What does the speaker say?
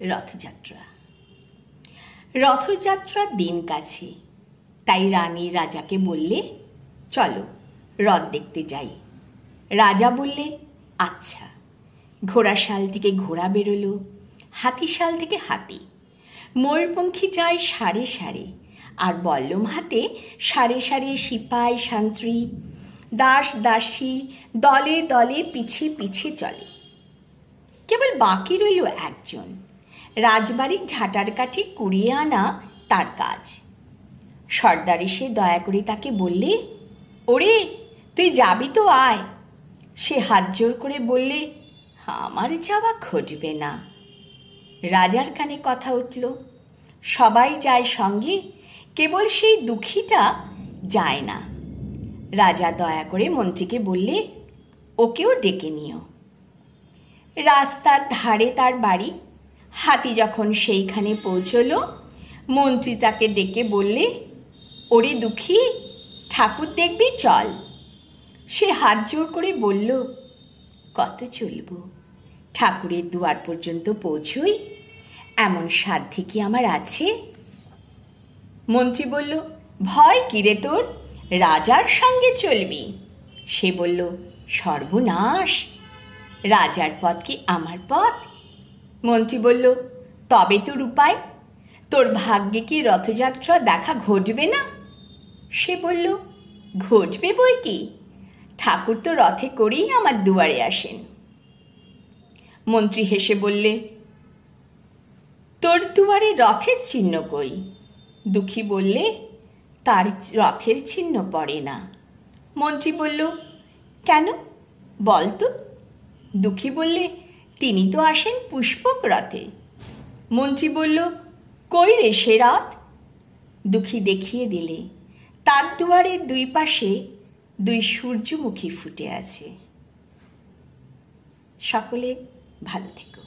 রথযাত্রা। রথযাত্রার দিন কাছে, তাই রানী রাজাকে বললে, চলো রথ দেখতে যাই। রাজা বললে, আচ্ছা। ঘোড়াশাল থেকে ঘোড়া বেরোলো, হাতিশাল থেকে হাতি। ময়ূরপঙ্খী যায় সারে সারে, আর বল্লম হাতে সারে সারে সিপাই শান্ত্রী দাস দাসী দলে দলে পিছে পিছে চলে। কেবল বাকি রইল একজন, রাজবাড়ির ঝাঁটার কাঠি কুড়িয়ে আনা তার কাজ। সর্দার এসে দয়া করে তাকে বললে, ওরে তুই যাবি তো আয়। সে হাত জোর করে বললে, আমার যাওয়া ঘটবে না। রাজার কানে কথা উঠল, সবাই যায় সঙ্গে, কেবল সেই দুঃখীটা যায় না। রাজা দয়া করে মন্ত্রীকে বললে, ওকেও ডেকে নিও। রাস্তার ধারে তার বাড়ি। হাতি যখন সেইখানে পৌঁছল, মন্ত্রী তাকে ডেকে বললে, ওরে দুঃখী, ঠাকুর দেখবি চল। সে হাত জোর করে বলল, কত চলব, ঠাকুরের দুয়ার পর্যন্ত পৌঁছই, এমন সাধ্য কি আমার আছে? মন্ত্রী বলল, ভয় কিরে তোর, রাজার সঙ্গে চলবি। সে বলল, সর্বনাশ, রাজার পথ কি আমার পথ? মন্ত্রী বলল, তবে তোর উপায়, তোর ভাগ্যে কি রথযাত্রা দেখা ঘটবে না? সে বলল, ঘটবে বই কি, ঠাকুর তো রথে করেই আমার দুয়ারে আসেন। মন্ত্রী হেসে বললে, তোর দুয়ারে রথের চিহ্ন কই? দুঃখী বললে, তার রথের চিহ্ন পড়ে না। মন্ত্রী বলল, কেন বল তো? দুঃখী বললে, তিনি তো আসেন পুষ্পক রথে। মন্ত্রী বলল, কই রে সে রথ? দুঃখী দেখিয়ে দিলে, তার দুয়ারের দুই পাশে দুই সূর্যমুখী ফুটে আছে। সকলে ভালো থেকো।